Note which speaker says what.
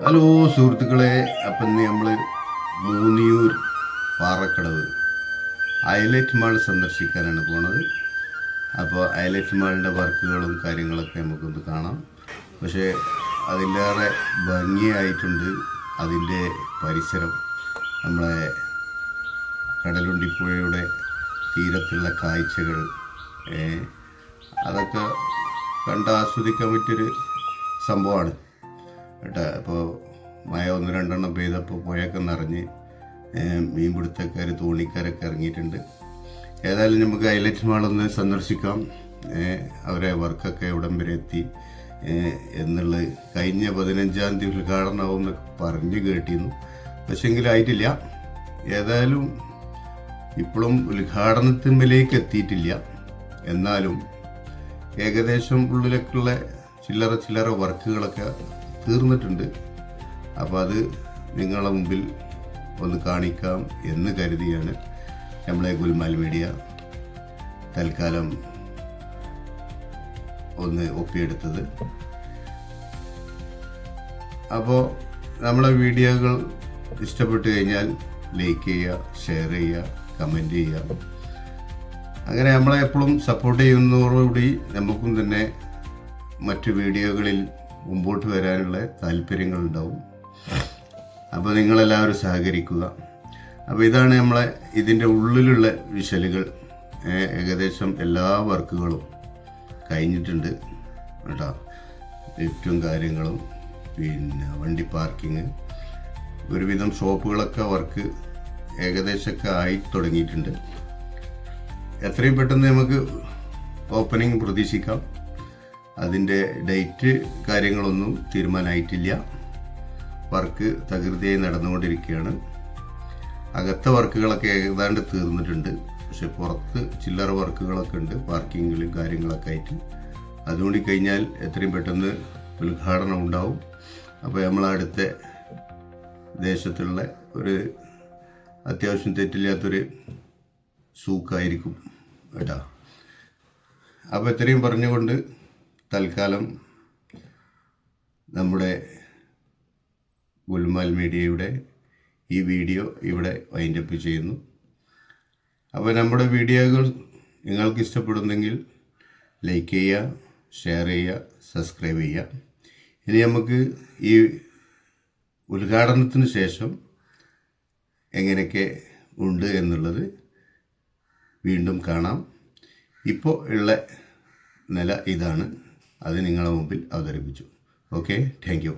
Speaker 1: Hello സുഹൃത്തുക്കളെ, അപ്പം ഇന്ന് നമ്മൾ മൂന്നിയൂർ പാറക്കടവ് ഹൈലൈറ്റ് മാൾ സന്ദർശിക്കാനാണ് പോണത്. അപ്പോൾ ഹൈലൈറ്റ് മാളിൻ്റെ വർക്കുകളും കാര്യങ്ങളൊക്കെ നമുക്കൊന്ന് കാണാം. പക്ഷേ അതിലേറെ ഭംഗിയായിട്ടുണ്ട് അതിൻ്റെ പരിസരം. നമ്മളെ കടലുണ്ടിപ്പുഴയുടെ തീരത്തുള്ള കാഴ്ചകൾ അതൊക്കെ കണ്ട് ആസ്വദിക്കാൻ പറ്റിയൊരു സംഭവമാണ് കേട്ടോ. അപ്പോൾ മഴ 1-2 പെയ്തപ്പോൾ പുഴയൊക്കെ നിറഞ്ഞ് മീൻപിടുത്തക്കാർ തോണിക്കാരൊക്കെ ഇറങ്ങിയിട്ടുണ്ട്. ഏതായാലും നമുക്ക് ഹൈലൈറ്റ് മാളൊന്ന് സന്ദർശിക്കാം. അവരെ വർക്കൊക്കെ എവിടം വരെ എത്തി എന്നുള്ളത് കഴിഞ്ഞ 15-ാം തീയതി ഉദ്ഘാടനമാവും എന്നൊക്കെ പറഞ്ഞ് കേട്ടിരുന്നു. പക്ഷെങ്കിലും ആയിട്ടില്ല. ഏതായാലും ഇപ്പോഴും ഉദ്ഘാടനത്തിന്മേലേക്ക് എത്തിയിട്ടില്ല. എന്നാലും ഏകദേശം ഉള്ളിലേക്കുള്ള ചില്ലറ വർക്കുകളൊക്കെ തീർന്നിട്ടുണ്ട്. അപ്പോൾ അത് നിങ്ങളുടെ മുമ്പിൽ ഒന്ന് കാണിക്കാം എന്ന് കരുതിയാണ് നമ്മളെ ഗുൽമാൽ മീഡിയ തൽക്കാലം ഒന്ന് ഒപ്പിയെടുത്തത്. അപ്പോൾ നമ്മളെ വീഡിയോകൾ ഇഷ്ടപ്പെട്ടു കഴിഞ്ഞാൽ ലൈക്ക് ചെയ്യുക, ഷെയർ ചെയ്യുക, കമൻറ്റ് ചെയ്യുക. അങ്ങനെ നമ്മളെ എപ്പോഴും സപ്പോർട്ട് ചെയ്യുന്നതോടുകൂടി നമുക്കും തന്നെ മറ്റു വീഡിയോകളിൽ മുമ്പോട്ട് വരാനുള്ള താല്പര്യങ്ങളുണ്ടാവും. അപ്പോൾ നിങ്ങളെല്ലാവരും സഹകരിക്കുക. അപ്പോൾ ഇതാണ് നമ്മളെ ഇതിൻ്റെ ഉള്ളിലുള്ള വിഷലുകൾ. ഏകദേശം എല്ലാ വർക്കുകളും കഴിഞ്ഞിട്ടുണ്ട് കേട്ടോ. ലിഫ്റ്റും കാര്യങ്ങളും, പിന്നെ വണ്ടി പാർക്കിങ്, ഒരുവിധം ഷോപ്പുകളൊക്കെ വർക്ക് ഏകദേശമൊക്കെ ആയി തുടങ്ങിയിട്ടുണ്ട്. എത്രയും പെട്ടെന്ന് നമുക്ക് ഓപ്പണിംഗ് പ്രതീക്ഷിക്കാം. അതിൻ്റെ ഡേറ്റ് കാര്യങ്ങളൊന്നും തീരുമാനമായിട്ടില്ല. വർക്ക് തകൃതിയായി നടന്നുകൊണ്ടിരിക്കുകയാണ്. അകത്തെ വർക്കുകളൊക്കെ ഏതാണ്ട് തീർന്നിട്ടുണ്ട്. പക്ഷെ പുറത്ത് ചില്ലറ വർക്കുകളൊക്കെ ഉണ്ട്, പാർക്കിങ്ങിലും കാര്യങ്ങളൊക്കെ ആയിട്ട്. അതുകൊണ്ട് കഴിഞ്ഞാൽ എത്രയും പെട്ടെന്ന് ഉദ്ഘാടനം ഉണ്ടാവും. അപ്പോൾ നമ്മളടുത്ത ദേശത്തുള്ള ഒരു അത്യാവശ്യം തെറ്റില്ലാത്തൊരു സൂക്കായിരിക്കും കേട്ടോ. അപ്പോൾ ഇത്രയും പറഞ്ഞുകൊണ്ട് തൽക്കാലം നമ്മുടെ ഗുൽമാൽ മീഡിയയുടെ ഈ വീഡിയോ ഇവിടെ വൈൻഡപ്പ് ചെയ്യുന്നു. അപ്പോൾ നമ്മുടെ വീഡിയോകൾ നിങ്ങൾക്ക് ഇഷ്ടപ്പെടുന്നെങ്കിൽ ലൈക്ക് ചെയ്യുക, ഷെയർ ചെയ്യുക, സബ്സ്ക്രൈബ് ചെയ്യുക. ഇനി നമുക്ക് ഈ ഉദ്ഘാടനത്തിന് ശേഷം എങ്ങനെയൊക്കെ ഉണ്ട് എന്നുള്ളത് വീണ്ടും കാണാം. ഇപ്പോൾ ഉള്ള നില ഇതാണ്. അത് നിങ്ങളുടെ മുമ്പിൽ അവതരിപ്പിച്ചു. Okay, thank you.